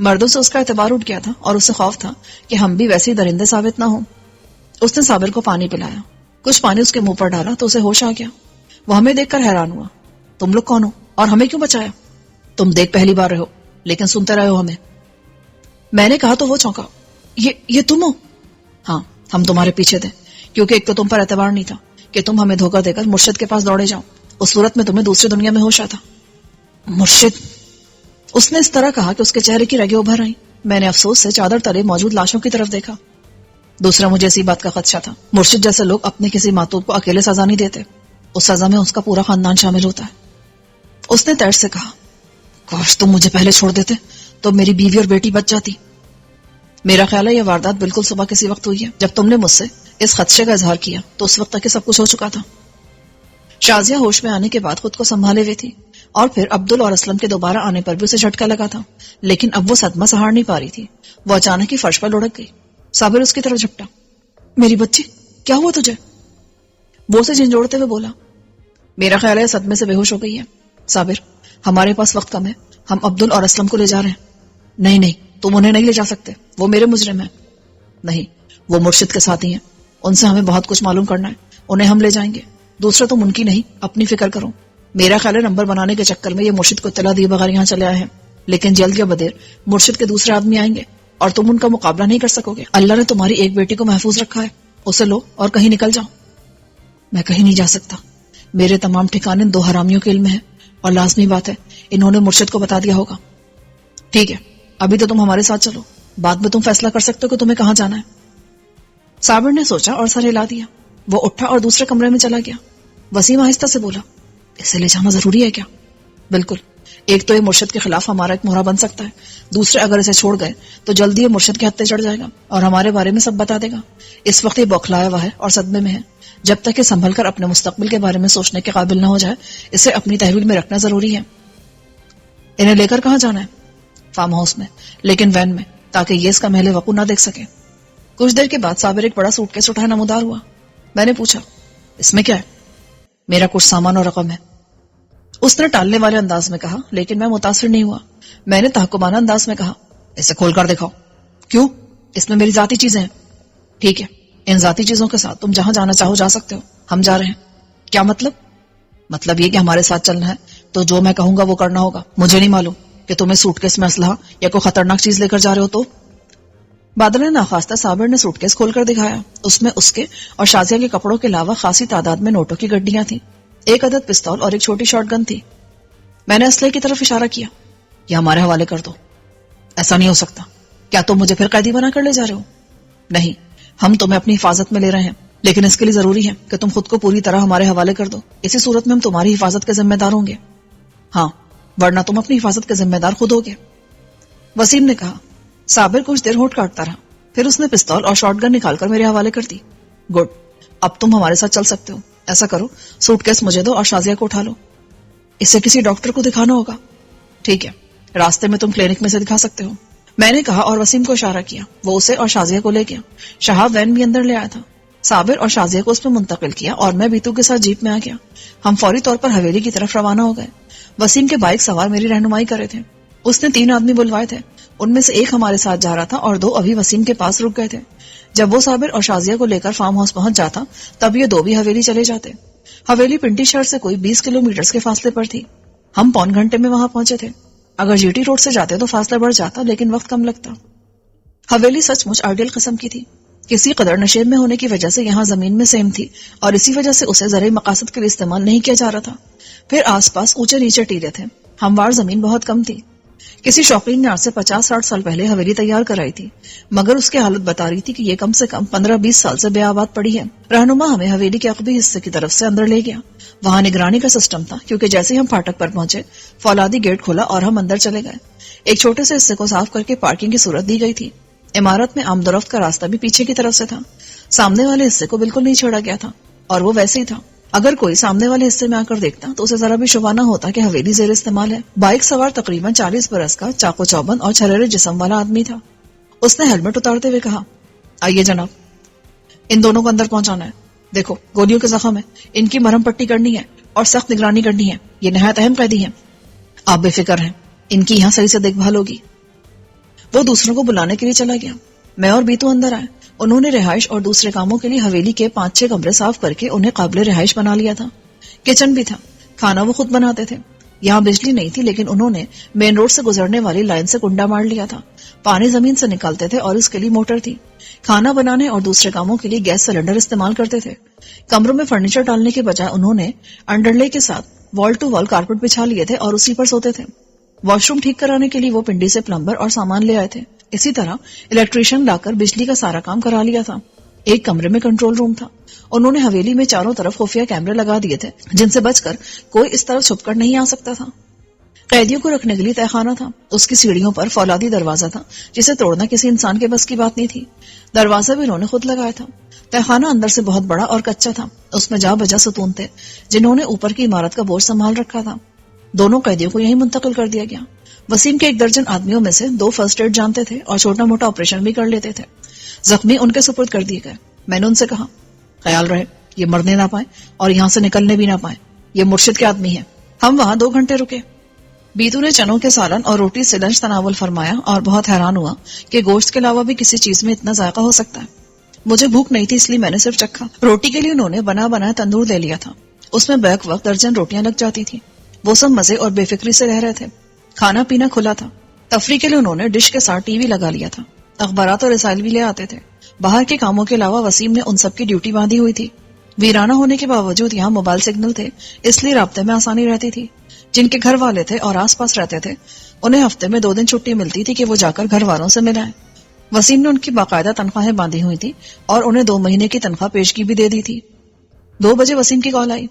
مردوں سے اس کا اعتبار اٹھ گیا تھا اور اسے خوف تھا کہ ہم بھی ویسے ہی درندے ثابت نہ ہوں۔ اس نے صابر کو پانی پلایا، کچھ پانی اس کے منہ پر ڈالا تو اسے ہوش آ گیا۔ وہ ہمیں دیکھ کر حیران ہوا۔ تم لوگ کون ہو اور ہمیں کیوں بچایا؟ تم دیکھ پہلی بار رہے ہو لیکن سنتے رہے ہو ہمیں۔ میں نے کہا تو وہ چونکا۔ یہ تم ہو؟ ہاں، ہم تمہارے پیچھے تھے کیونکہ ایک تو تم پر اعتبار نہیں تھا کہ تم ہمیں دھوکہ دے کر مرشد کے پاس دوڑے جاؤ، اس صورت میں تمہیں دوسری دنیا میں ہوش آتا۔ مرشد؟ اس نے اس طرح کہا کہ اس کے چہرے کی رگیں ابھر آئیں۔ میں نے افسوس سے چادر تلے موجود لاشوں کی طرف دیکھا۔ دوسرا، مجھے اسی بات کا خدشہ تھا، مرشد جیسے لوگ اپنے کسی معتوب کو اکیلے سزا نہیں دیتے، اس سزا میں اس کا پورا خاندان شامل ہوتا ہے۔ اس نے تیر سے کہا، کاش تم مجھے پہلے چھوڑ دیتے تو میری بیوی اور بیٹی بچ جاتی۔ میرا خیال ہے یہ واردات بالکل صبح کسی وقت ہوئی ہے، جب تم نے مجھ سے اس خدشے کا اظہار کیا تو اس وقت تک سب کچھ ہو چکا تھا۔ شازیہ ہوش میں آنے کے بعد خود کو سنبھالے ہوئی تھی، اور پھر عبدل اور اسلم کے دوبارہ آنے پر بھی اسے جھٹکا لگا تھا، لیکن اب وہ صدمہ سہار نہیں پا رہی تھی۔ وہ اچانک ہی فرش پر لڑک گئی۔ صابر اس کی طرف جھپٹا۔ میری بچی، کیا ہوا تجھے؟ وہ اسے جھنجھوڑتے ہوئے بولا۔ میرا خیال ہے صدمے سے بے ہوش ہو گئی ہے۔ صابر، ہمارے پاس وقت کم ہے، ہم عبدل اور اسلم کو لے جا رہے ہیں۔ نہیں، تم انہیں نہیں لے جا سکتے، وہ میرے مجرم ہیں۔ نہیں، وہ مرشد کے ساتھی ہیں، ان سے ہمیں بہت کچھ معلوم کرنا ہے، انہیں ہم لے جائیں گے۔ دوسرا تم ان کی نہیں، اپنی فکر کرو۔ میرا خیال ہے نمبر بنانے کے چکر میں یہ مرشد کو اطلاع دیے بغیر یہاں چلے آئے ہیں، لیکن جلد یا بدیر مرشد کے دوسرے آدمی آئیں گے اور تم ان کا مقابلہ نہیں کر سکو گے۔ اللہ نے تمہاری ایک بیٹی کو محفوظ رکھا ہے، اسے لو اور کہیں نکل جاؤ۔ میں کہیں نہیں جا سکتا، میرے تمام ٹھکانے دو حرامیوں کے علم میں ہیں، اور لازمی بات ہے انہوں نے مرشد کو بتا دیا ہوگا۔ ٹھیک ہے، ابھی تو تم ہمارے ساتھ چلو، بعد میں تم فیصلہ کر سکتے ہو کہ تمہیں کہاں جانا ہے۔ صابر نے سوچا اور سر ہلا دیا۔ وہ اٹھا اور دوسرے کمرے میں چلا گیا۔ وسیم آہستہ سے بولا، اسے لے جانا ضروری ہے کیا؟ بالکل، ایک تو یہ مرشد کے خلاف ہمارا ایک مہرہ بن سکتا ہے، دوسرے اگر اسے چھوڑ گئے تو جلدی یہ مرشد کے ہتھے چڑھ جائے گا اور ہمارے بارے میں سب بتا دے گا۔ اس وقت یہ بوکھلایا ہوا ہے اور صدمے میں ہے، جب تک یہ سنبھل کر اپنے مستقبل کے بارے میں سوچنے کے قابل نہ ہو جائے اسے اپنی تحویل میں رکھنا ضروری ہے۔ انہیں لے کر کہاں جانا ہے؟ فارم ہاؤس میں، لیکن وین میں، تاکہ یہ اس کا محل وقوع نہ دیکھ سکے۔ کچھ دیر کے بعد صابر ایک بڑا سوٹ کیس اٹھایا نمودار ہوا۔ میں نے پوچھا، اس میں کیا ہے؟ میرا کچھ سامان اور رقم ہے، اس نے ٹالنے والے انداز میں کہا، لیکن میں متاثر نہیں ہوا۔ میں نے تحکمانہ انداز میں کہا، اسے کھول کر دکھاؤ۔ کیوں؟ اس میں میری ذاتی چیزیں ہیں۔ ٹھیک ہے، ان ذاتی چیزوں کے ساتھ تم جہاں جانا چاہو جا سکتے ہو، ہم جا رہے ہیں۔ کیا مطلب؟ مطلب یہ کہ ہمارے ساتھ چلنا ہے تو جو میں کہوں گا وہ کرنا ہوگا۔ مجھے نہیں معلوم کہ تمہیں سوٹ کیس میں اسلحہ یا کوئی خطرناک چیز لے کر جا رہے ہو تو۔ بادل نے ناخواستہ صابر نے سوٹ کیس کھول کر دکھایا۔ اس میں اس کے اور شازیہ کے کپڑوں کے علاوہ خاصی تعداد میں نوٹوں کی گڈیاں تھیں، ایک عدد پستول اور ایک چھوٹی شارٹ گن تھی۔ میں نے اسلحے کی طرف اشارہ کیا۔ یہ ہمارے حوالے کر دو۔ ایسا نہیں ہو سکتا، کیا تم مجھے پھر قیدی بنا کر لے جا رہے ہو؟ نہیں، ہم تمہیں اپنی حفاظت میں لے رہے ہیں، لیکن اس کے لیے ضروری ہے کہ تم خود کو پوری طرح ہمارے حوالے کر دو، اسی صورت میں ہم تمہاری حفاظت کے ذمہ دار ہوں گے۔ ہاں، ورنہ تم اپنی حفاظت کے ذمہ دار خود ہوگے، وسیم نے کہا۔ صابر کچھ دیر ہونٹ کاٹتا رہا، پھر اس نے پستول اور شارٹ گن نکال کر میرے حوالے کر دی۔ گڈ، اب تم ہمارے ساتھ چل سکتے ہو۔ ایسا کرو، سوٹ کیس مجھے دو اور شازیہ کو اٹھا لو، اسے کسی ڈاکٹر کو دکھانا ہوگا۔ ٹھیک ہے، راستے میں تم کلینک میں سے دکھا سکتے ہو، میں نے کہا اور وسیم کو اشارہ کیا۔ وہ اسے اور شازیہ کو لے گیا۔ شہاب وین بھی اندر لے آیا تھا۔ صابر اور شازیہ کو اس میں منتقل کیا اور میں بیتو کے ساتھ جیپ میں آ گیا۔ ہم فوری طور پر حویلی کی طرف روانہ ہو گئے۔ وسیم کے بائک سوار میری رہنمائی کر رہے تھے۔ اس نے 3 آدمی بلوائے تھے، ان میں سے ایک ہمارے ساتھ جا رہا تھا اور 2 ابھی وسیم کے پاس رک گئے تھے۔ جب وہ صابر اور شازیہ کو لے کر فارم ہاؤس پہنچ جاتا تب یہ 2 بھی حویلی چلے جاتے۔ حویلی پنٹی شہر سے کوئی 20 کلومیٹر کے فاصلے پر تھی۔ ہم پون گھنٹے میں وہاں پہنچے تھے۔ اگر جی ٹی روڈ سے جاتے تو فاصلہ بڑھ جاتا، لیکن وقت کم لگتا۔ حویلی سچ مچ آئیڈیل قسم کی تھی، کسی قدر نشیب میں ہونے کی وجہ سے یہاں زمین میں سیم تھی اور اسی وجہ سے اسے زرعی مقاصد کے لیے استعمال نہیں کیا جا رہا تھا۔ پھر آس پاس اونچے نیچے ٹیلے تھے، ہموار زمین بہت کم تھی۔ کسی شوقین نے آج سے 50-60 سال پہلے حویلی تیار کرائی تھی، مگر اس کی حالت بتا رہی تھی کہ یہ کم سے کم 15-20 سال سے بے آباد پڑی ہے۔ رہنما ہمیں حویلی کے عقبی حصے کی طرف سے اندر لے گیا۔ وہاں نگرانی کا سسٹم تھا، کیونکہ جیسے ہی ہم پھاٹک پر پہنچے فولادی گیٹ کھولا اور ہم اندر چلے گئے۔ ایک چھوٹے سے حصے کو صاف کر کے پارکنگ کی صورت دی گئی تھی۔ عمارت میں آمد و رفت کا راستہ بھی پیچھے کی طرف سے تھا، سامنے والے حصے کو بالکل نہیں چھوڑا گیا تھا، اور وہ ویسے ہی تھا۔ اگر کوئی سامنے والے حصے میں آ کر دیکھتا تو اسے ذرا بھی شبہ نہ ہوتا کہ حویلی زیر استعمال ہے۔ بائک سوار تقریباً 40 برس کا چاقو چوبند اور چھریرے جسم والا آدمی تھا۔ اس نے ہیلمٹ اتارتے ہوئے کہا، آئیے جناب، ان دونوں کو اندر پہنچانا ہے۔ دیکھو، گولیوں کے زخم ہے، ان کی مرہم پٹی کرنی ہے اور سخت نگرانی کرنی ہے۔ یہ نہایت اہم قیدی ہیں۔ آپ بے فکر ہیں، ان کی یہاں صحیح سے دیکھ بھال ہوگی۔ وہ دوسروں کو بلانے کے لیے چلا گیا. میں اور بیتو اندر آئے. انہوں نے رہائش اور دوسرے کاموں کے لیے حویلی کے 5-6 کمرے صاف کر کے انہیں قابل رہائش بنا لیا تھا. کچن بھی تھا. کھانا وہ خود بناتے تھے. یہاں بجلی نہیں تھی لیکن انہوں نے مین روڈ سے گزرنے والی لائن سے کنڈا مار لیا تھا. پانی زمین سے نکالتے تھے اور اس کے لیے موٹر تھی. کھانا بنانے اور دوسرے کاموں کے لیے گیس سلنڈر استعمال کرتے تھے. کمروں میں فرنیچر ڈالنے کے بجائے انہوں نے انڈرلے کے ساتھ وال ٹو وال کارپٹ بچھا لیے تھے اور اسی پر سوتے تھے. واش روم ٹھیک کرانے کے لیے وہ پنڈی سے پلمبر اور سامان لے آئے تھے. اسی طرح الیکٹریشین لا کر بجلی کا سارا کام کرا لیا تھا. ایک کمرے میں کنٹرول روم تھا. انہوں نے حویلی میں چاروں طرف خفیہ کیمرے لگا دیے تھے جن سے بچ کر کوئی اس طرف چھپ کر نہیں آ سکتا تھا. قیدیوں کو رکھنے کے لیے تہخانہ تھا. اس کی سیڑھیوں پر فولادی دروازہ تھا جسے توڑنا کسی انسان کے بس کی بات نہیں تھی. دروازہ بھی انہوں نے خود لگایا تھا. تہخانہ اندر سے بہت بڑا اور کچا تھا. اس میں جا بجا ستون تھے جنہوں نے اوپر کی عمارت کا بوجھ سنبھال رکھا تھا. دونوں قیدیوں کو یہیں منتقل کر دیا گیا. وسیم کے 1 درجن آدمیوں میں سے 2 فرسٹ ایڈ جانتے تھے اور چھوٹا موٹا آپریشن بھی کر لیتے تھے. زخمی ان کے سپرد کر دیے گئے. میں نے ان سے کہا خیال رہے یہ مرنے نہ پائیں اور یہاں سے نکلنے بھی نہ پائیں. یہ مرشد کے آدمی ہیں. ہم وہاں 2 گھنٹے رکے. بیتو نے چنوں کے سالن اور روٹی سے لنچ تناول فرمایا اور بہت حیران ہوا کہ گوشت کے علاوہ بھی کسی چیز میں اتنا ذائقہ ہو سکتا ہے. مجھے بھوک نہیں تھی اس لیے میں نے صرف چکھا. روٹی کے لیے انہوں نے بنا تندور لے لیا تھا. اس میں بیک وقت درجن روٹیاں لگ جاتی تھی. وہ سب مزے اور بے فکری سے رہ رہے تھے. کھانا پینا کھلا تھا. تفریح کے لیے انہوں نے ڈش کے ساتھ ٹی وی لگا لیا تھا. اخبارات اور رسائل بھی لے آتے تھے. باہر کے کاموں کے علاوہ وسیم نے ان سب کی ڈیوٹی باندھی ہوئی تھی. ویرانہ ہونے کے باوجود یہاں موبائل سگنل تھے اس لیے رابطے میں آسانی رہتی تھی. جن کے گھر والے تھے اور آس پاس رہتے تھے انہیں ہفتے میں 2 دن چھٹی ملتی تھی کہ وہ جا کر گھر والوں سے ملائیں. وسیم نے ان کی باقاعدہ تنخواہیں باندھی ہوئی تھی اور انہیں 2 مہینے کی تنخواہ پیشگی بھی دے دی تھی. 2 بجے وسیم کی کال آئی.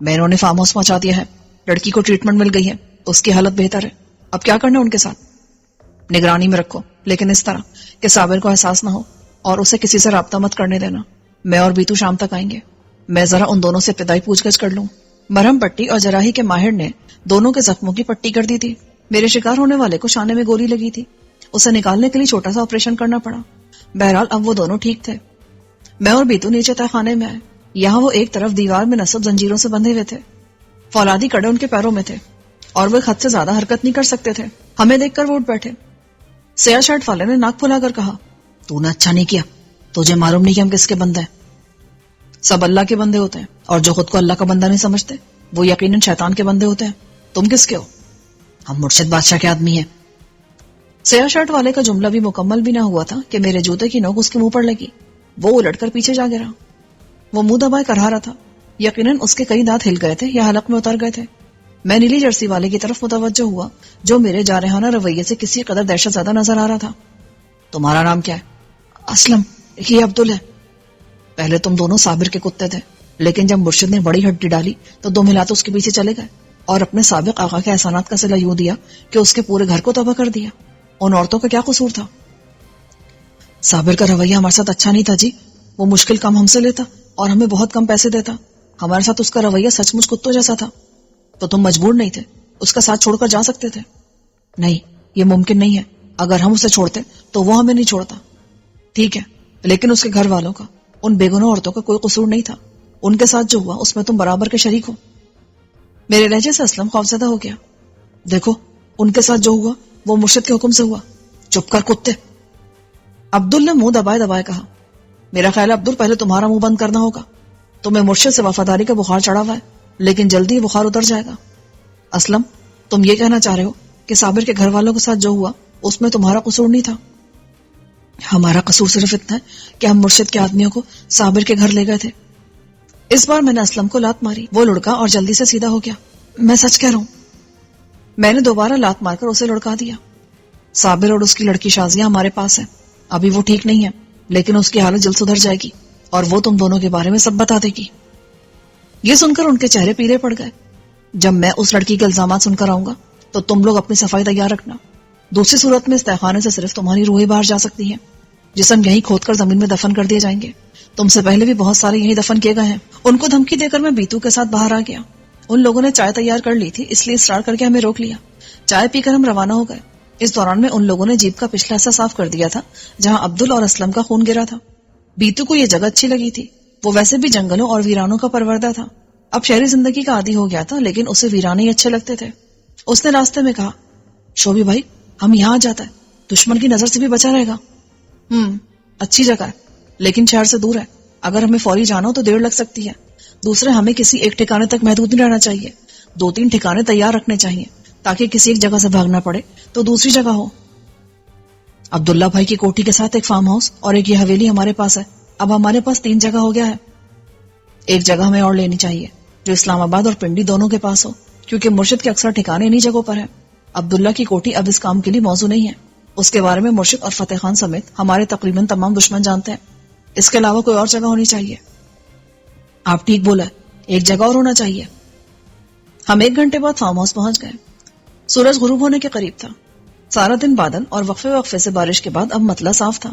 میں انہوں نے فارم ہاؤس پہنچا دیا ہے. لڑکی کو ٹریٹمنٹ مل گئی ہے. اس کی حالت بہتر ہے. اب کیا کرنا ان کے ساتھ؟ نگرانی میں رکھو لیکن اس طرح کہ صابر کو احساس نہ ہو اور اسے کسی سے رابطہ مت کرنے دینا. میں اور بیتو شام تک آئیں گے. میں ذرا ان دونوں سے ابتدائی پوچھ گچھ کر لوں. مرہم پٹی اور جراحی کے ماہر نے دونوں کے زخموں کی پٹی کر دی تھی. میرے شکار ہونے والے کو شانے میں گولی لگی تھی. اسے نکالنے کے لیے چھوٹا سا آپریشن کرنا پڑا. بہرحال اب وہ دونوں ٹھیک تھے. میں اور بیتو نیچے تہخانے میں آئے. یہاں وہ ایک طرف دیوار میں نصب زنجیروں سے بندھے ہوئے تھے. فولادی کڑے ان کے پیروں میں تھے اور وہ خط سے زیادہ حرکت نہیں کر سکتے تھے. ہمیں دیکھ کر وہ اٹھ بیٹھے. سیاہ شرٹ والے نے ناک پھلا کر کہا تو نے اچھا نہیں کیا. تجھے معلوم نہیں کہ ہم کس کے بندے ہیں؟ سب اللہ کے بندے ہوتے ہیں اور جو خود کو اللہ کا بندہ نہیں سمجھتے وہ یقیناً شیطان کے بندے ہوتے ہیں. تم کس کے ہو؟ ہم مرشد بادشاہ کے آدمی ہیں. سیاہ شرٹ والے کا جملہ بھی مکمل بھی نہ ہوا تھا کہ میرے جوتے کی نوک اس کے منہ پر لگی. وہ الٹ کر پیچھے جا گرا. وہ منہ دبائے کرا رہا تھا. یقیناً اس کے کئی دانت ہل گئے تھے یا حلق میں اتر گئے تھے. میں نیلی جرسی والے کی طرف متوجہ ہوا جو میرے جارحانہ رویے سے کسی قدر دہشت زدہ نظر آ رہا تھا. تمہارا نام کیا ہے؟ اسلم. یہ عبدل ہے. پہلے تم دونوں صابر کے کتے تھے لیکن جب مرشد نے بڑی ہڈی ڈالی تو 2 ملا تو اس کے پیچھے چلے گئے اور اپنے سابق آقا کے احسانات کا صلہ یوں دیا کہ اس کے پورے گھر کو تباہ کر دیا. ان عورتوں کا کیا قصور تھا؟ صابر کا رویہ ہمارے ساتھ اچھا نہیں تھا جی. وہ مشکل کام ہم سے لیتا اور ہمیں بہت کم پیسے دیتا. ہمارے ساتھ اس کا رویہ سچ مچ کتوں جیسا تھا. تو تم مجبور نہیں تھے, اس کا ساتھ چھوڑ کر جا سکتے تھے. نہیں, یہ ممکن نہیں ہے. اگر ہم اسے چھوڑتے تو وہ ہمیں نہیں چھوڑتا. ٹھیک ہے, لیکن اس کے گھر والوں کا, ان بے گناہ عورتوں کا کوئی قصور نہیں تھا. ان کے ساتھ جو ہوا اس میں تم برابر کے شریک ہو. میرے لہجے سے اسلم خوفزدہ ہو گیا. دیکھو, ان کے ساتھ جو ہوا وہ مرشد کے حکم سے ہوا. چپ کر کتے. عبدل نے منہ دبائے دبائے کہا, میرا خیال ہے عبدل پہلے تمہارا منہ بند کرنا ہوگا. تمہیں مرشد سے وفاداری کا بخار چڑھا ہوا ہے لیکن جلدی ہی بخار اتر جائے گا. اسلم, تم یہ کہنا چاہ رہے ہو کہ صابر کے گھر والوں کے ساتھ جو ہوا اس میں تمہارا قصور نہیں تھا؟ ہمارا قصور صرف اتنا ہے کہ ہم مرشد کے آدمیوں کو صابر کے گھر لے گئے تھے. اس بار میں نے اسلم کو لات ماری. وہ لڑکا اور جلدی سے سیدھا ہو گیا. میں سچ کہہ رہا ہوں. میں نے دوبارہ لات مار کر اسے لڑکا دیا. صابر اور اس کی لڑکی شازیہ ہمارے پاس ہے. ابھی وہ ٹھیک نہیں ہے لیکن اس کی حالت جلد سدھر جائے گی اور وہ تم دونوں کے بارے میں سب بتا دے گی. یہ سن کر ان کے چہرے پیلے پڑ گئے. جب میں اس لڑکی کے الزامات سن کر آؤں گا تو تم لوگ اپنی صفائی تیار رکھنا. دوسری صورت میں اس تہخانے سے صرف تمہاری روحیں باہر جا سکتی ہیں. جسم یہیں کھود کر زمین میں دفن کر دیے جائیں گے. تم سے پہلے بھی بہت سارے یہیں دفن کیے گئے ہیں. ان کو دھمکی دے کر میں بیتو کے ساتھ باہر آ گیا. ان لوگوں نے چائے تیار کر لی تھی اس لیے اصرار کر کے ہمیں روک لیا. چائے پی کر ہم روانہ ہو گئے. اس دوران میں ان لوگوں نے جیپ کا پچھلا حصہ صاف کر دیا تھا جہاں عبدل اور اسلم کا خون گرا تھا. بیتو کو یہ جگہ اچھی لگی تھی. وہ ویسے بھی جنگلوں اور ویرانوں کا پروردہ تھا. اب شہری زندگی کا عادی ہو گیا تھا لیکن اسے ویرانے ہی اچھے لگتے تھے. اس نے راستے میں کہا, شوبی بھائی, ہم یہاں جاتا ہے. دشمن کی نظر سے بھی بچا رہے گا؟ اچھی جگہ ہے لیکن شہر سے دور ہے. اگر ہمیں فوری جانا ہو تو دیر لگ سکتی ہے. دوسرے ہمیں کسی ایک ٹھکانے تک محدود نہیں رہنا چاہیے. 2-3 ٹھکانے تیار رکھنے چاہیے تاکہ کسی ایک جگہ سے بھاگنا پڑے تو دوسری جگہ ہو. عبداللہ بھائی کی کوٹھی کے ساتھ ایک فارم ہاؤس اور ایک یہ حویلی ہمارے پاس ہے. اب ہمارے پاس 3 جگہ ہو گیا ہے. ایک جگہ ہمیں اور لینی چاہیے جو اسلام آباد اور پنڈی دونوں کے پاس ہو، کیونکہ مرشد کے اکثر ٹھکانے انہی جگہوں پر ہیں. عبداللہ کی کوٹھی اب اس کام کے لیے موزوں نہیں ہے. اس کے بارے میں مرشد اور فتح خان سمیت ہمارے تقریباً تمام دشمن جانتے ہیں. اس کے علاوہ کوئی اور جگہ ہونی چاہیے. آپ ٹھیک بولا، ایک جگہ اور ہونا چاہیے. ہم 1 گھنٹے بعد فارم ہاؤس پہنچ گئے. سورج غروب ہونے کے قریب تھا. سارا دن بادل اور وقفے وقفے سے بارش کے بعد اب مطلع صاف تھا.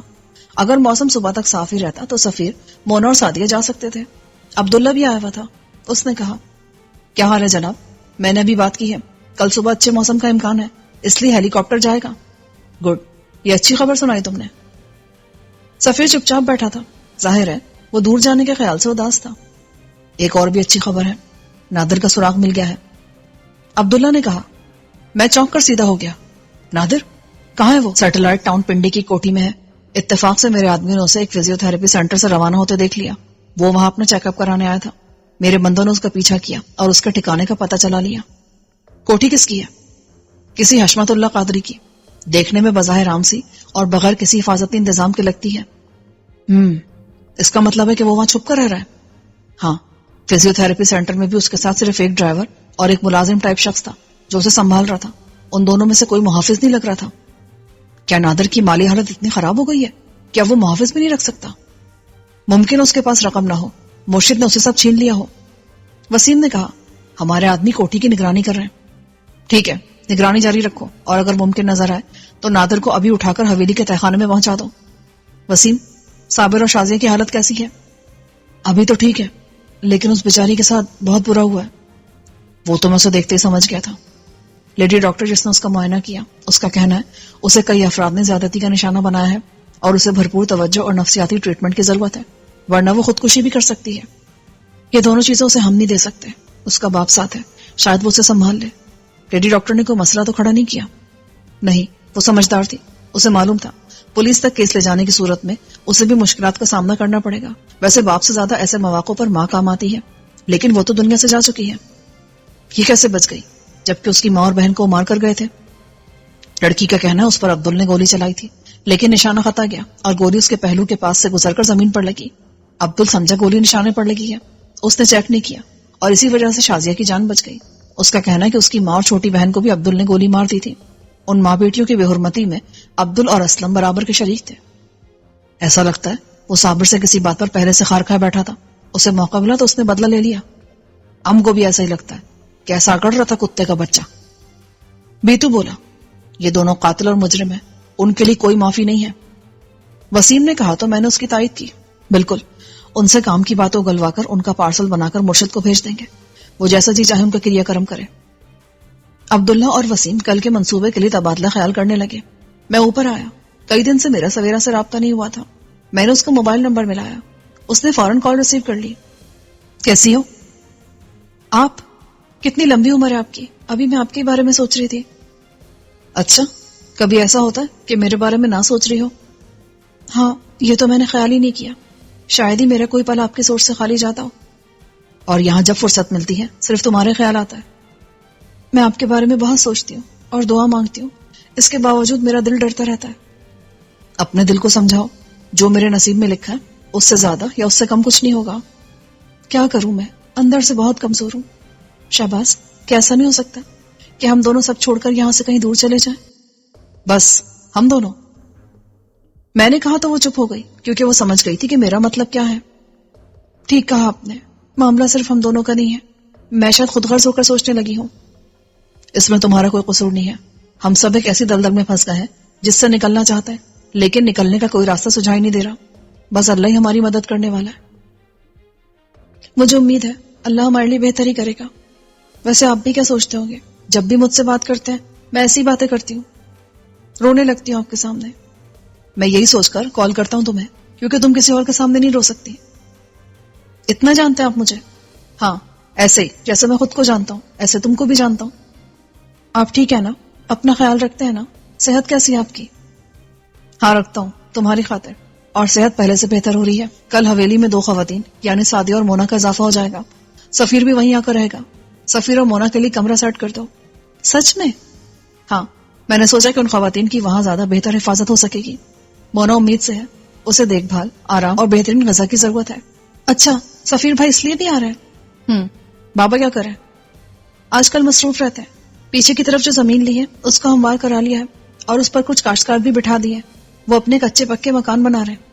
اگر موسم صبح تک صاف ہی رہتا تو سفیر، مونا اور سعدیہ جا سکتے تھے. عبداللہ بھی آیا ہوا تھا. اس نے کہا، کیا حال ہے جناب؟ میں نے ابھی بات کی ہے، کل صبح اچھے موسم کا امکان ہے، اس لیے ہیلی کاپٹر جائے گا. گڈ، یہ اچھی خبر سنائی تم نے. سفیر چپ چاپ بیٹھا تھا. ظاہر ہے وہ دور جانے کے خیال سے اداس تھا. ایک اور بھی اچھی خبر ہے، نادر کا سراغ مل گیا ہے. عبداللہ نے کہا. میں چونک کر سیدھا ہو گیا. نادر کہاں ہے وہ؟ سیٹلائٹ ٹاؤن پنڈی کی کوٹھی میں ہے. اتفاق سے میرے آدمی نے اسے ایک فزیو تھراپی سینٹر سے روانہ ہوتے دیکھ لیا. وہ وہاں اپنا چیک اپ کرانے آیا تھا. میرے بندوں نے اس کا پیچھا کیا اور اس کے ٹھکانے کا پتہ چلا لیا. کوٹھی کس کی ہے؟ کسی حشمت اللہ قادری کی. دیکھنے میں بظاہر عام سی اور بغیر کسی حفاظتی انتظام کے لگتی ہے. اس کا مطلب ہے کہ وہ وہاں چھپ کر رہ رہا ہے. ہاں، فزیو تھراپی سینٹر میں بھی اس کے ساتھ صرف ایک ڈرائیور اور ایک ملازم ٹائپ شخص تھا جو اسے سنبھال رہا تھا. ان دونوں میں سے کوئی محافظ نہیں لگ رہا تھا. کیا نادر کی مالی حالت اتنی خراب ہو گئی ہے کیا وہ محافظ بھی نہیں رکھ سکتا؟ ممکن اس کے پاس رقم نہ ہو، مرشد نے اسے سب چھین لیا ہو. وسیم نے کہا، ہمارے آدمی کوٹھی کی نگرانی کر رہے ہیں. ٹھیک ہے، نگرانی جاری رکھو اور اگر ممکن نظر آئے تو نادر کو ابھی اٹھا کر حویلی کے تہخانے میں پہنچا دو. وسیم، صابر اور شازیہ کی حالت کیسی ہے؟ ابھی تو ٹھیک ہے لیکن اس بیچاری کے ساتھ بہت برا ہوا ہے. وہ تو میں اسے دیکھتے ہی سمجھ گیا تھا. لیڈی ڈاکٹر جس نے اس کا معائنہ کیا، اس کا کہنا ہے اسے کئی افراد نے زیادتی کا نشانہ بنایا ہے اور اسے بھرپور توجہ اور نفسیاتی ٹریٹمنٹ کی ضرورت ہے، ورنہ وہ خودکشی بھی کر سکتی ہے. یہ دونوں چیزیں اسے ہم نہیں دے سکتے. اس کا باپ ساتھ ہے، شاید وہ اسے سنبھال لے. لیڈی ڈاکٹر نے کوئی مسئلہ تو کھڑا نہیں کیا؟ نہیں، وہ سمجھدار تھی. اسے معلوم تھا پولیس تک کیس لے جانے کی صورت میں اسے بھی مشکلات کا سامنا کرنا پڑے گا. ویسے باپ سے زیادہ ایسے مواقع پر ماں کام آتی ہے، لیکن وہ تو دنیا سے جا چکی ہے. یہ کیسے بچ گئی جبکہ اس کی ماں اور بہن کو مار کر گئے تھے؟ لڑکی کا کہنا ہے اس پر عبدل نے گولی چلائی تھی لیکن نشانہ خطا گیا اور گولی اس کے پہلو کے پاس سے گزر کر زمین پر لگی. عبدل سمجھا گولی نشانے پر لگی ہے. اس نے چیک نہیں کیا اور اسی وجہ سے شازیہ کی جان بچ گئی. اس کا کہنا ہے کہ اس کی ماں اور چھوٹی بہن کو بھی عبدل نے گولی مار دی تھی. ان ماں بیٹیوں کی بے حرمتی میں عبدل اور اسلم برابر کے شریک تھے. ایسا لگتا ہے وہ صابر سے کسی بات پر پہلے سے خار کھائے بیٹھا تھا. اسے موقع ملا تو اس نے بدلہ لے لیا. ہم کو بھی ایسا ہی لگتا ہے کہ ایسا اکڑ رہا تھا کتے کا بچہ. بیتو بولا، یہ دونوں قاتل اور مجرم ہیں، ان کے لیے کوئی معافی نہیں ہے. وسیم نے کہا تو میں نے اس کی تائید کی. بالکل، ان سے کام کی باتوں گلوا کر ان کا پارسل بنا کر مرشد کو بھیج دیں گے. وہ جیسا جی چاہے ان کا کریا کرم کرے. عبداللہ اور وسیم کل کے منصوبے کے لیے تبادلہ خیال کرنے لگے. میں اوپر آیا. کئی دن سے میرا سویرا سے رابطہ نہیں ہوا تھا. میں نے اس کا موبائل نمبر ملایا. اس نے فوراً کال ریسیو کر لی. کیسی ہو آپ؟ کتنی لمبی عمر ہے آپ کی؟ ابھی میں آپ کے بارے میں سوچ رہی تھی. اچھا، کبھی ایسا ہوتا ہے کہ میرے بارے میں نہ سوچ رہی ہو؟ ہاں، یہ تو میں نے خیال ہی نہیں کیا. شاید ہی میرا کوئی پل آپ کی سوچ سے خالی جاتا ہو. اور یہاں جب فرصت ملتی ہے صرف تمہارے خیال آتا ہے. میں آپ کے بارے میں بہت سوچتی ہوں اور دعا مانگتی ہوں. اس کے باوجود میرا دل ڈرتا رہتا ہے. اپنے دل کو سمجھاؤ، جو میرے نصیب میں لکھا ہے اس سے زیادہ یا اس سے کم کچھ نہیں ہوگا. کیا کروں، میں اندر سے بہت کمزور ہوں. شہباز، کیا ایسا نہیں ہو سکتا کہ ہم دونوں سب چھوڑ کر یہاں سے کہیں دور چلے جائیں؟ بس ہم دونوں؟ میں نے کہا تو وہ چپ ہو گئی کیونکہ وہ سمجھ گئی تھی کہ میرا مطلب کیا ہے. ٹھیک کہا آپ نے، معاملہ صرف ہم دونوں کا نہیں ہے. میں شاید خود غرض ہو کر سوچنے لگی ہوں. اس میں تمہارا کوئی قصور نہیں ہے. ہم سب ایک ایسی دلدل میں پھنس گئے ہیں جس سے نکلنا چاہتے ہیں لیکن نکلنے کا کوئی راستہ سجھائی نہیں دے رہا. بس اللہ ہی ہماری مدد کرنے والا ہے. مجھے امید ہے اللہ ہمارے لیے بہتر ہی کرے گا. ویسے آپ بھی کیا سوچتے ہوں گے؟ جب بھی مجھ سے بات کرتے ہیں میں ایسی باتیں کرتی ہوں، رونے لگتی ہوں آپ کے سامنے. میں یہی سوچ کر کال کرتا ہوں تمہیں کیونکہ تم کسی اور کے سامنے نہیں رو سکتی. اتنا جانتے ہیں آپ مجھے؟ ہاں، ایسے ہی جیسے میں خود کو جانتا ہوں ایسے تم کو بھی جانتا ہوں. آپ ٹھیک ہے نا؟ اپنا خیال رکھتے ہیں نا؟ صحت کیسی ہے آپ کی؟ ہاں رکھتا ہوں، تمہاری خاطر، اور صحت پہلے سے بہتر ہو رہی ہے۔ کل حویلی میں 2 خواتین یعنی سعدیہ اور مونا کا اضافہ ہو جائے گا، سفیر بھی وہیں آ کر رہے گا۔ سفیر اور مونا کے لیے کمرہ سیٹ کر دو۔ سچ میں؟ ہاں، میں نے سوچا کہ ان خواتین کی وہاں زیادہ بہتر حفاظت ہو سکے گی۔ مونا امید سے ہے، اسے دیکھ بھال، آرام اور بہترین غذا کی ضرورت ہے۔ اچھا، سفیر بھائی اس لیے بھی آ رہے ہیں؟ بابا کیا کریں؟ آج کل مصروف رہتے ہیں۔ پیچھے کی طرف جو زمین لی ہے اس کا ہموار کرا لیا ہے اور اس پر کچھ کاشتکار بھی بٹھا دیے۔ وہ اپنے کچے پکے مکان بنا رہے ہیں۔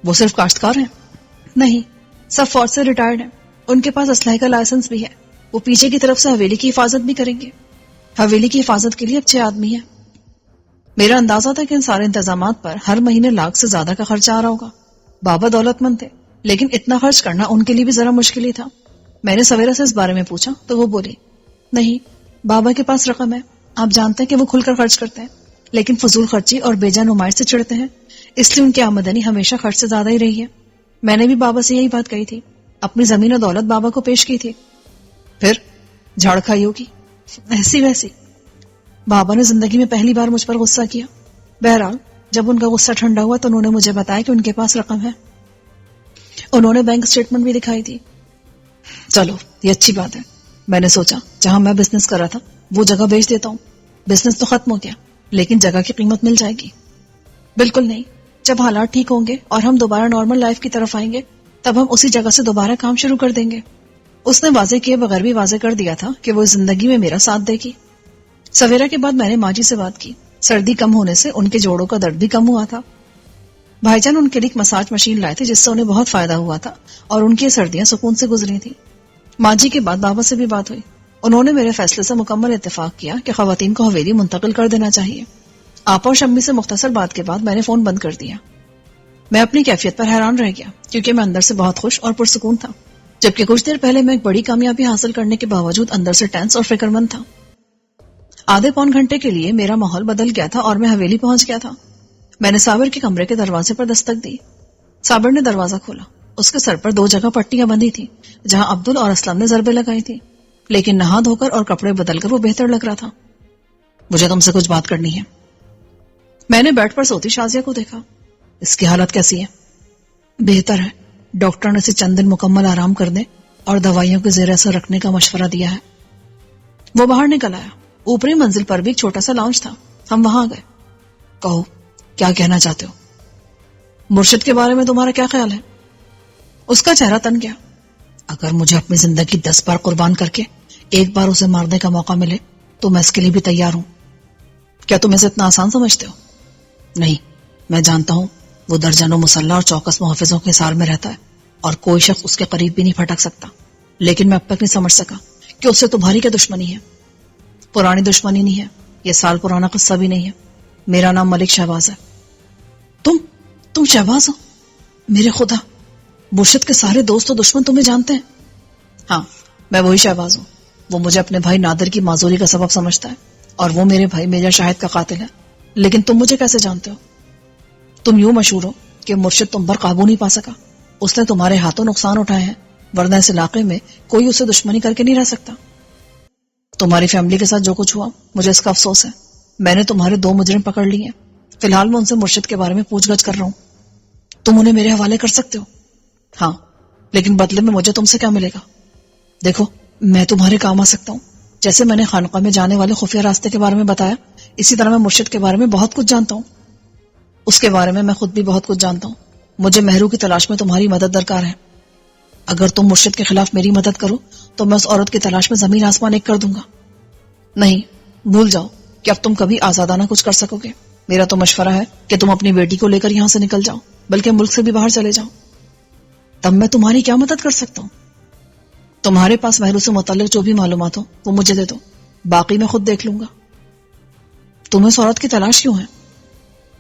وہ صرف کاشتکار ہیں؟ نہیں، سب فوج سے ریٹائرڈ ہیں، ان کے پاس اسلحے کا لائسنس بھی ہے۔ وہ پیچھے کی طرف سے حویلی کی حفاظت بھی کریں گے۔ حویلی کی حفاظت کے لیے اچھے آدمی ہیں۔ میرا اندازہ تھا کہ ان سارے انتظامات پر ہر مہینے لاکھ سے زیادہ کا خرچہ آ رہا ہوگا۔ بابا دولت مند تھے، لیکن اتنا خرچ کرنا ان کے لیے بھی ذرا مشکل ہی تھا۔ میں نے سویرا سے اس بارے میں پوچھا تو وہ بولی، نہیں، بابا کے پاس رقم ہے، آپ جانتے ہیں کہ وہ کھل کر خرچ کرتے ہیں، لیکن فضول خرچی اور بے جا نمائش سے چڑھتے ہیں، اس لیے ان کی آمدنی ہمیشہ خرچ سے زیادہ ہی رہی ہے۔ میں نے بھی بابا سے یہی بات کہی تھی، اپنی زمین و دولت بابا کو پیش کی تھی۔ پھر جھاڑ کھائی ہوگی؟ ایسی ویسی۔ بابا نے زندگی میں پہلی بار مجھ پر غصہ کیا۔ بہرحال جب ان کا غصہ ٹھنڈا ہوا تو انہوں نے مجھے بتایا کہ ان کے پاس رقم ہے۔ انہوں نے بینک اسٹیٹمنٹ بھی دکھائی تھی۔ چلو یہ اچھی بات ہے۔ میں نے سوچا جہاں میں بزنس کر رہا تھا وہ جگہ بیچ دیتا ہوں، بزنس تو ختم ہو گیا لیکن جگہ کی قیمت مل جائے گی۔ بالکل نہیں، جب حالات ٹھیک ہوں گے اور ہم دوبارہ نارمل لائف کی طرف آئیں گے تب ہم اسی جگہ سے دوبارہ کام شروع کر دیں گے۔ اس نے واضح کیے بغیر بھی واضح کر دیا تھا کہ وہ اس زندگی میں میرا ساتھ دے گی۔ سویرا کے بعد میں نے ماں جی سے بات کی۔ سردی کم ہونے سے ان کے جوڑوں کا درد بھی کم ہوا تھا۔ بھائی جان ان کے لیے ایک مساج مشین لائے تھے جس سے انہیں بہت فائدہ ہوا تھا اور ان کی سردیاں سکون سے گزری تھیں۔ ماں جی کے بعد بابا سے بھی بات ہوئی۔ انہوں نے میرے فیصلے سے مکمل اتفاق کیا کہ خواتین کو حویلی منتقل کر دینا چاہیے۔ آپا اور شمی سے مختصر بات کے بعد میں نے فون بند کر دیا۔ میں اپنی کیفیت پر حیران رہ گیا کیونکہ میں اندر سے بہت خوش اور پرسکون تھا، جبکہ کچھ دیر پہلے میں ایک بڑی کامیابی حاصل کرنے کے باوجود اندر سے ٹینس اور فکر مند تھا۔ آدھے پون گھنٹے کے لیے میرا ماحول بدل گیا تھا اور میں حویلی پہنچ گیا تھا۔ میں نے صابر کے کمرے کے دروازے پر دستک دی۔ صابر نے دروازہ کھولا۔ اس کے سر پر 2 جگہ پٹیاں بندھی تھی جہاں عبدل اور اسلم نے ضربیں لگائی تھی، لیکن نہا دھو کر اور کپڑے بدل کر وہ بہتر لگ رہا تھا۔ مجھے تم سے کچھ بات کرنی ہے۔ میں نے بیڈ پر سوتی شازیہ کو دیکھا۔ اس کی حالت کیسی ہے؟ بہتر ہے، ڈاکٹر نے اسے چند دن مکمل آرام کرنے اور دوائیوں کے زیر اثر رکھنے کا مشورہ دیا ہے۔ وہ باہر نکل آیا۔ اوپری منزل پر بھی ایک چھوٹا سا لاؤنج تھا، ہم وہاں گئے۔ کہو کیا کہنا چاہتے ہو؟ مرشد کے بارے میں تمہارا کیا خیال ہے؟ اس کا چہرہ تن گیا۔ اگر مجھے اپنی زندگی 10 بار قربان کر کے ایک بار اسے مارنے کا موقع ملے تو میں اس کے لیے بھی تیار ہوں۔ کیا تم اسے اتنا آسان سمجھتے ہو؟ نہیں، میں جانتا ہوں وہ درجنوں مسلح اور چوکس محافظوں کے حصار میں رہتا ہے اور کوئی شخص اس کے قریب بھی نہیں پھٹک سکتا، لیکن میں اب تک نہیں سمجھ سکا کہ اس سے تمہاری کیا دشمنی ہے۔ پرانی دشمنی نہیں ہے، یہ سال پرانا قصہ بھی نہیں ہے۔ میرا نام ملک شہباز ہے۔ تم شہباز ہو؟ میرے خدا، مرشد کے سارے دوست و دشمن تمہیں جانتے ہیں؟ ہاں، میں وہی شہباز ہوں۔ وہ مجھے اپنے بھائی نادر کی معذوری کا سبب سمجھتا ہے اور وہ میرے بھائی میجر شاہد کا قاتل ہے، لیکن تم مجھے کیسے جانتے ہو؟ تم یوں مشہور ہو کہ مرشد تم پر قابو نہیں پا سکا، اس نے تمہارے ہاتھوں نقصان اٹھائے ہیں، ورنہ اس علاقے میں کوئی اسے دشمنی کر کے نہیں رہ سکتا۔ تمہاری فیملی کے ساتھ جو کچھ ہوا مجھے اس کا افسوس ہے۔ میں نے تمہارے 2 مجرم پکڑ لیے ہیں، فی الحال میں ان سے مرشد کے بارے میں پوچھ گچھ کر رہا ہوں۔ تم انہیں میرے حوالے کر سکتے ہو؟ ہاں، لیکن بدلے میں مجھے تم سے کیا ملے گا؟ دیکھو، میں تمہارے کام آ سکتا ہوں۔ جیسے میں نے خانقاہ میں جانے والے خفیہ راستے کے بارے میں بتایا، اسی طرح میں مرشد کے بارے میں بہت کچھ جانتا ہوں۔ اس کے بارے میں خود بھی بہت کچھ جانتا ہوں۔ مجھے مہرو کی تلاش میں تمہاری مدد درکار ہے۔ اگر تم مرشد کے خلاف میری مدد کرو تو میں اس عورت کی تلاش میں زمین آسمان ایک کر دوں گا۔ نہیں، بھول جاؤ کہ اب تم کبھی آزادانہ کچھ کر سکو گے۔ میرا تو مشورہ ہے کہ تم اپنی بیٹی کو لے کر یہاں سے نکل جاؤ، بلکہ ملک سے بھی باہر چلے جاؤ۔ تب میں تمہاری کیا مدد کر سکتا ہوں؟ تمہارے پاس مہرو سے متعلق جو بھی معلومات ہو وہ مجھے دے دو، باقی میں خود دیکھ لوں گا۔ تمہیں اس عورت کی تلاش کیوں ہے؟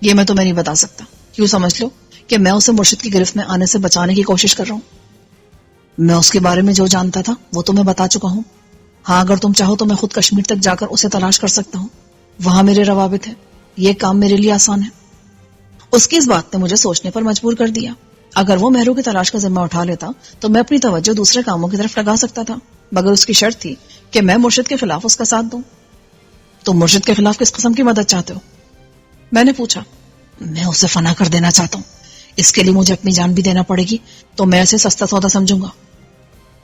یہ میں تمہیں نہیں بتا سکتا، کیوں سمجھ لو کہ میں اسے مرشد کی گرفت میں آنے سے بچانے کی کوشش کر رہا ہوں۔ میں اس کے بارے میں جو جانتا تھا وہ تمہیں بتا چکا ہوں۔ ہاں، اگر تم چاہو تو میں خود کشمیر تک جا کر اسے تلاش کر سکتا ہوں، وہاں میرے روابط ہیں، یہ کام میرے لیے آسان ہے۔ اس کی اس بات نے مجھے سوچنے پر مجبور کر دیا۔ اگر وہ مہرو کی تلاش کا ذمہ اٹھا لیتا تو میں اپنی توجہ دوسرے کاموں کی طرف لگا سکتا تھا، مگر اس کی شرط تھی کہ میں مرشد کے خلاف اس کا ساتھ دوں۔ تم مرشد کے خلاف کس قسم کی مدد چاہتے ہو؟ میں نے پوچھا۔ میں اسے فنا کر دینا چاہتا ہوں. اس کے لیے مجھے اپنی جان بھی دینا پڑے گی تو میں اسے سستا سودا سمجھوں گا.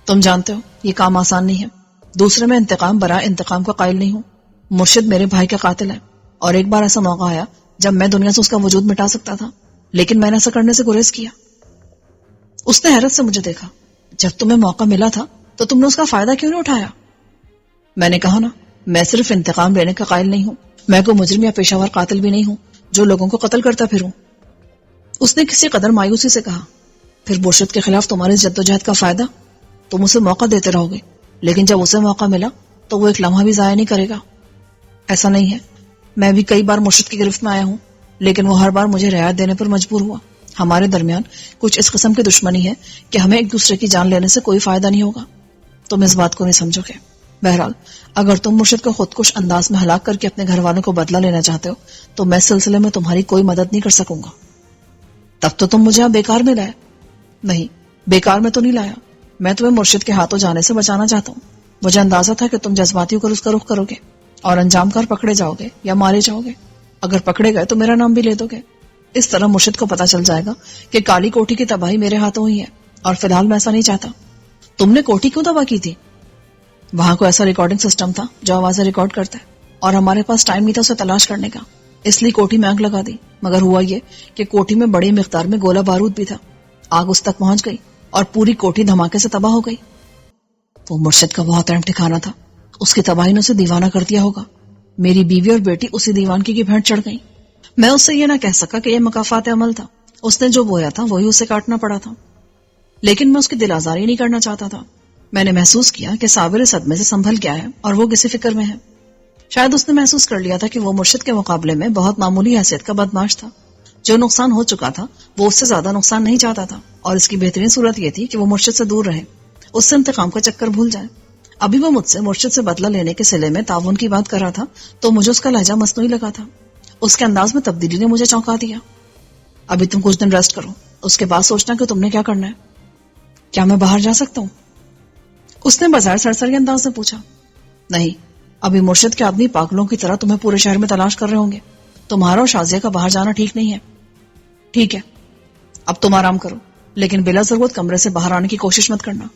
تم جانتے ہو یہ کام آسان نہیں ہے. دوسرے میں انتقام برائے انتقام کا قائل نہیں ہوں. مرشد میرے بھائی کا قاتل ہے اور ایک بار ایسا موقع آیا جب میں دنیا سے اس کا وجود مٹا سکتا تھا، لیکن میں نے ایسا کرنے سے گریز کیا. اس نے حیرت سے مجھے دیکھا. جب تمہیں موقع ملا تھا تو تم نے اس کا فائدہ کیوں نہیں اٹھایا؟ میں نے کہا نا، میں صرف انتقام لینے کا قائل نہیں ہوں. میں کوئی مجرم یا پیشہ ور قاتل بھی نہیں ہوں جو لوگوں کو قتل کرتا پھروں. اس نے کسی قدر مایوسی سے کہا. پھر مرشد کے خلاف تمہاری جدوجہد کا فائدہ؟ تم اسے موقع دیتے رہو گے، لیکن جب اسے موقع ملا تو وہ ایک لمحہ بھی ضائع نہیں کرے گا. ایسا نہیں ہے. میں بھی کئی بار مرشد کی گرفت میں آیا ہوں، لیکن وہ ہر بار مجھے رعایت دینے پر مجبور ہوا. ہمارے درمیان کچھ اس قسم کی دشمنی ہے کہ ہمیں ایک دوسرے کی جان لینے سے کوئی فائدہ نہیں ہوگا. تم اس بات کو نہیں سمجھو گے. بہرحال اگر تم مرشد کو خودکش انداز میں ہلاک کر کے اپنے گھر والوں کو بدلہ لینا چاہتے ہو تو میں اس سلسلے میں تمہاری کوئی مدد نہیں کر سکوں گا. تب تو تم مجھے بیکار میں لائے. نہیں، بیکار میں تو نہیں لایا. میں تمہیں مرشد کے ہاتھوں جانے سے بچانا چاہتا ہوں. مجھے اندازہ تھا کہ تم جذباتی ہو کر اس کا رخ کرو گے اور انجام کار پکڑے جاؤ گے یا مارے جاؤ گے. اگر پکڑے گئے تو میرا نام بھی لے دو گے. اس طرح مرشد کو پتا چل جائے گا کہ کالی کوٹھی کی تباہی میرے ہاتھوں ہی ہے، اور فی الحال میں ایسا نہیں چاہتا. تم نے کوٹھی کیوں تباہ کی تھی؟ وہاں کو ایسا ریکارڈنگ سسٹم تھا جو آوازیں ریکارڈ کرتا ہے، اور ہمارے پاس ٹائم نہیں تھا اسے تلاش کرنے کا، اس لیے کوٹھی میں آگ لگا دی. مگر ہوا یہ کہ کوٹھی میں بڑی مقدار میں گولہ بارود بھی تھا. آگ اس تک پہنچ گئی اور پوری کوٹھی دھماکے سے تباہ ہو گئی. وہ مرشد کا بہت اہم ٹھکانہ تھا. اس کی تباہی نے اسے دیوانہ کر دیا ہوگا. میری بیوی اور بیٹی اسی دیوانگی کی بھینٹ چڑھ گئی. میں اس سے یہ نہ کہہ سکا کہ یہ مکافات عمل تھا. اس نے جو بویا تھا وہی اسے کاٹنا پڑا تھا. لیکن میں اس کی دل آزاری نہیں کرنا چاہتا تھا. میں نے محسوس کیا کہ صابر صدمے سے سنبھل گیا ہے اور وہ کسی فکر میں ہے. شاید اس نے محسوس کر لیا تھا کہ وہ مرشد کے مقابلے میں بہت معمولی حیثیت کا بدمعاش تھا. جو نقصان ہو چکا تھا وہ اس سے زیادہ نقصان نہیں چاہتا تھا، اور اس کی بہترین صورت یہ تھی کہ وہ مرشد سے دور رہے، اس سے انتقام کا چکر بھول جائے. ابھی وہ مجھ سے مرشد سے بدلہ لینے کے صلے میں تعاون کی بات کر رہا تھا تو مجھے اس کا لہجہ مصنوعی لگا تھا. اس کے انداز میں تبدیلی نے مجھے چونکا دیا. ابھی تم کچھ دن ریسٹ کرو، اس کے بعد سوچنا کہ تم نے کیا کرنا ہے. کیا میں باہر جا سکتا ہوں؟ اس نے بظاہر سرسری انداز میں پوچھا. نہیں، ابھی مرشد کے آدمی پاگلوں کی طرح تمہیں پورے شہر میں تلاش کر رہے ہوں گے. تمہارا اور شازیہ کا باہر جانا ٹھیک نہیں ہے. ٹھیک ہے، اب تم آرام کرو، لیکن بلا ضرورت کمرے سے باہر آنے کی کوشش مت کرنا.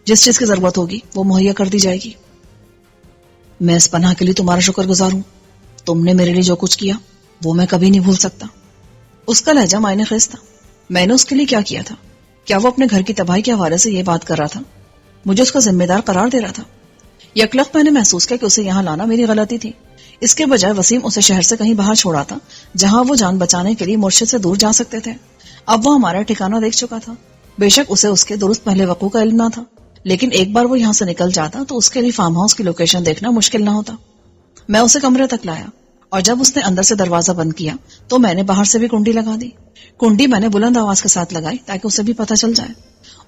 جس چیز کی ضرورت ہوگی وہ مہیا کر دی جائے گی. میں اس پناہ کے لیے تمہارا شکر گزار ہوں. تم نے میرے لیے جو کچھ کیا وہ میں کبھی نہیں بھول سکتا. اس کا لہجہ معنی خیز تھا. میں نے اس کے لیے کیا کیا تھا؟ کیا وہ اپنے گھر کی تباہی کے حوالے سے یہ بات کر رہا تھا؟ مجھے اس کا ذمہ دار قرار دے رہا تھا. یکلخت میں نے محسوس کیا کہ اسے یہاں لانا میری غلطی تھی. اس کے بجائے وسیم اسے شہر سے کہیں باہر چھوڑا تھا جہاں وہ جان بچانے کے لیے مرشد سے دور جا سکتے تھے. اب وہ ہمارا ٹھکانہ دیکھ چکا تھا. بے شک اسے اس کے درست پہلے وقوع کا علم نہ تھا، لیکن ایک بار وہ یہاں سے نکل جاتا تو اس کے لیے فارم ہاؤس کی لوکیشن دیکھنا مشکل نہ ہوتا. میں اسے کمرے تک لایا، اور جب اس نے اندر سے دروازہ بند کیا تو میں نے باہر سے بھی کنڈی لگا دی. کنڈی میں نے بلند آواز کے ساتھ لگائی تاکہ اسے بھی پتہ چل جائے.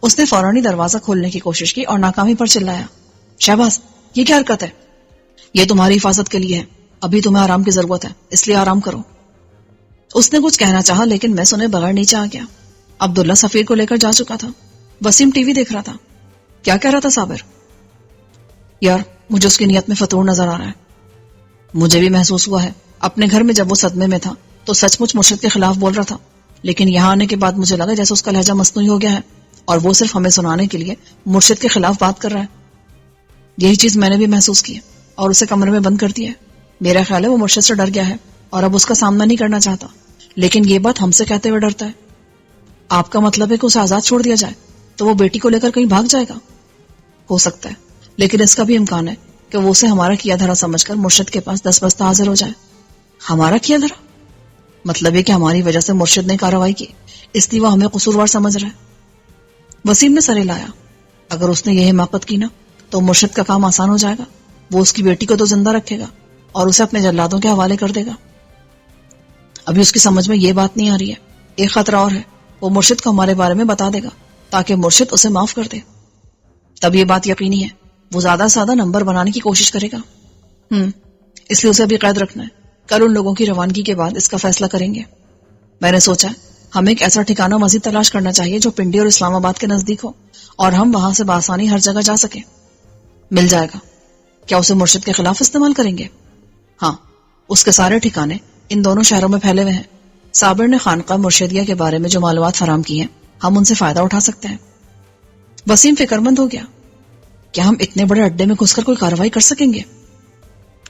اس نے فوراً ہی دروازہ کھولنے کی کوشش کی اور ناکامی پر چلایا. شہباز، یہ کیا حرکت ہے؟ یہ تمہاری حفاظت کے لیے ہے. ابھی تمہیں آرام کی ضرورت ہے، اس لیے آرام کرو. اس نے کچھ کہنا چاہا لیکن میں سنے بغیر نیچے آ گیا. عبداللہ سفیر کو لے کر جا چکا تھا. وسیم ٹی وی دیکھ رہا تھا. کیا کہہ رہا تھا صابر؟ یار، مجھے اس کی نیت میں فتور نظر آ رہا ہے. مجھے بھی محسوس ہوا ہے. اپنے گھر میں جب وہ صدمے میں تھا تو سچ مچ مرشد کے خلاف بول رہا تھا، لیکن یہاں آنے کے بعد مجھے لگا جیسے اس کا لہجہ مصنوعی ہو گیا ہے اور وہ صرف ہمیں سنانے کے لیے مرشد کے خلاف بات کر رہا ہے. یہی چیز میں نے بھی محسوس کی اور اسے کمرے میں بند کر دیا ہے. میرا خیال ہے وہ مرشد سے ڈر گیا ہے اور اب اس کا سامنا نہیں کرنا چاہتا، لیکن یہ بات ہم سے کہتے ہوئے ڈرتا ہے. آپ کا مطلب ہے کہ اسے آزاد چھوڑ دیا جائے تو وہ بیٹی کو لے کر کہیں بھاگ جائے گا؟ ہو سکتا ہے، لیکن اس کا بھی امکان ہے کہ وہ اسے ہمارا کیا دھرا سمجھ کر مرشد کے پاس دس بستہ حاضر ہو جائے. ہمارا کیا دھرا؟ مطلب ہے کہ ہماری وجہ سے مرشد نے کارروائی کی، اس لیے وہ ہمیں قصوروار سمجھ رہا ہے. وسیم نے سر ہلایا. اگر اس نے یہ حماقت کی نا تو مرشد کا کام آسان ہو جائے گا. وہ اس کی بیٹی کو تو زندہ رکھے گا اور اسے اپنے جلادوں کے حوالے کر دے گا. ابھی اس کی سمجھ میں یہ بات نہیں آ رہی ہے. ایک خطرہ اور ہے، وہ مرشد کو ہمارے بارے میں بتا دے گا تاکہ مرشد اسے معاف کر دے. تب یہ بات یقینی ہے وہ زیادہ سے زیادہ نمبر بنانے کی کوشش کرے گا. اس لیے اسے ابھی قید رکھنا ہے. کل ان لوگوں کی روانگی کے بعد اس کا فیصلہ کریں گے. میں نے سوچا ہمیں ایک ایسا ٹھکانہ مزید تلاش کرنا چاہیے جو پنڈی اور اسلام آباد کے نزدیک ہو اور ہم وہاں سے بآسانی ہر جگہ جا سکیں. مل جائے گا. کیا اسے مرشد کے خلاف استعمال کریں گے؟ ہاں، اس کے سارے ٹھکانے ان دونوں شہروں میں پھیلے ہوئے ہیں. صابر نے خانقاہ مرشدیہ کے بارے میں جو معلومات فراہم کی ہیں ہم ان سے فائدہ اٹھا سکتے ہیں۔ وسیم فکرمند ہو گیا۔ کیا ہم اتنے بڑے اڈے میں گھس کر کوئی کارروائی کر سکیں گے؟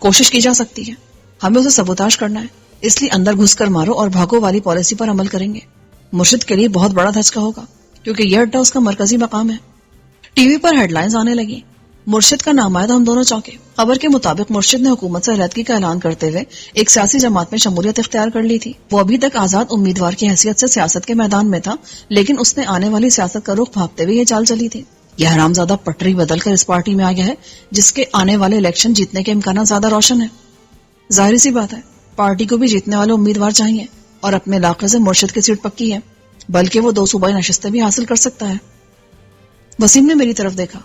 کوشش کی جا سکتی ہے، ہمیں اسے سبوتاژ کرنا ہے، اس لیے اندر گھس کر مارو اور بھاگو والی پالیسی پر عمل کریں گے۔ مرشد کے لیے بہت بڑا دھچکا ہوگا کیونکہ یہ اڈا اس کا مرکزی مقام ہے۔ ٹی وی پر ہیڈ لائنز آنے لگی۔ مرشد کا نام آیا تو ہم دونوں چونکے۔ خبر کے مطابق مرشد نے حکومت سے علیحدگی کا اعلان کرتے ہوئے ایک سیاسی جماعت میں شمولیت اختیار کر لی تھی۔ وہ ابھی تک آزاد امیدوار کی حیثیت سے سیاست کے میدان میں تھا، لیکن اس نے آنے والی سیاست کا رخ بھانپتے ہوئے یہ چال چلی تھی۔ یہ حرامزادہ پٹری بدل کر اس پارٹی میں آ گیا ہے جس کے آنے والے الیکشن جیتنے کے امکانات زیادہ روشن ہیں۔ ظاہر سی بات ہے، پارٹی کو بھی جیتنے والے امیدوار چاہیے، اور اپنے علاقے سے مرشد کی سیٹ پکی ہے، بلکہ وہ 2 صوبائی نشستیں بھی حاصل کر سکتا ہے۔ وسیم نے میری طرف دیکھا۔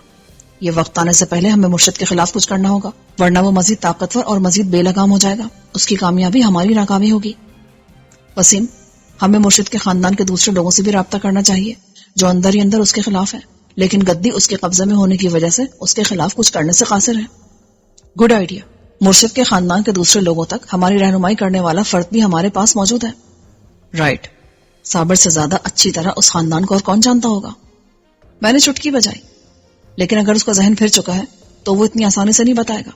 یہ وقت آنے سے پہلے ہمیں مرشد کے خلاف کچھ کرنا ہوگا، ورنہ وہ مزید طاقتور اور مزید بے لگام ہو جائے گا۔ اس کی کامیابی ہماری ناکامی ہوگی۔ وسیم، ہمیں مرشد کے خاندان کے دوسرے لوگوں سے بھی رابطہ کرنا چاہیے جو اندر ہی اندر اس کے خلاف ہے، لیکن گدی اس کے قبضے میں ہونے کی وجہ سے اس کے خلاف کچھ کرنے سے قاصر ہے۔ Good idea. مرشد کے خاندان کے دوسرے لوگوں تک ہماری رہنمائی کرنے والا فرد بھی ہمارے پاس موجود ہے۔ رائٹ۔ صابر سے زیادہ اچھی طرح اس خاندان کو اور کون جانتا ہوگا؟ میں نے چٹکی بجائی۔ لیکن اگر اس کا ذہن پھر چکا ہے تو وہ اتنی آسانی سے نہیں بتائے گا،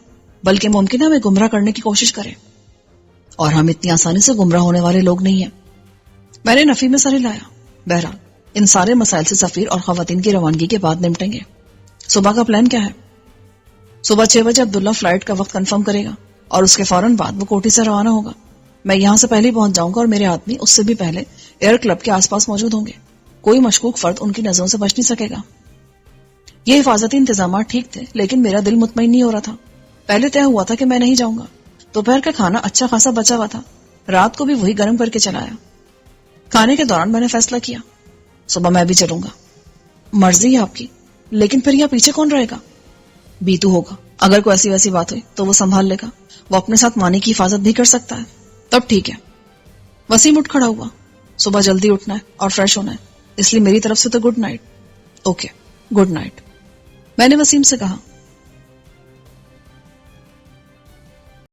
بلکہ ممکن ہے ہمیں گمراہ کرنے کی کوشش کرے، اور ہم اتنی آسانی سے گمراہ ہونے والے لوگ نہیں ہیں۔ میں نے نفی میں سر ہلایا۔ بہرحال ان سارے مسائل سے سفیر اور خواتین کی روانگی کے بعد نمٹیں گے۔ صبح کا پلان کیا ہے؟ صبح 6 بجے عبداللہ فلائٹ کا وقت کنفرم کرے گا اور اس کے فوراً بعد وہ کوٹھی سے روانہ ہوگا۔ میں یہاں سے پہلے پہنچ جاؤں گا اور میرے آدمی اس سے بھی پہلے ایئر کلب کے آس پاس موجود ہوں گے۔ کوئی مشکوک فرد ان کی نظروں سے بچ نہیں سکے گا۔ یہ حفاظتی انتظامات ٹھیک تھے، لیکن میرا دل مطمئن نہیں ہو رہا تھا۔ پہلے طے ہوا تھا کہ میں نہیں جاؤں گا۔ دوپہر کا کھانا اچھا خاصا بچا ہوا تھا، رات کو بھی وہی گرم کر کے چلایا۔ کھانے کے دوران میں نے فیصلہ کیا، صبح میں بھی چلوں گا۔ مرضی ہے آپ کی، لیکن پھر یہاں پیچھے کون رہے گا؟ بیتو ہوگا۔ اگر کوئی ایسی ویسی بات ہوئی تو وہ سنبھال لے گا، وہ اپنے ساتھ مانی کی حفاظت بھی کر سکتا ہے۔ تب ٹھیک ہے۔ وسیم اٹھ کھڑا ہوا۔ صبح جلدی اٹھنا ہے اور فریش ہونا ہے، اس لیے میری طرف سے تو good night. Okay, good night. میں نے وسیم سے کہا،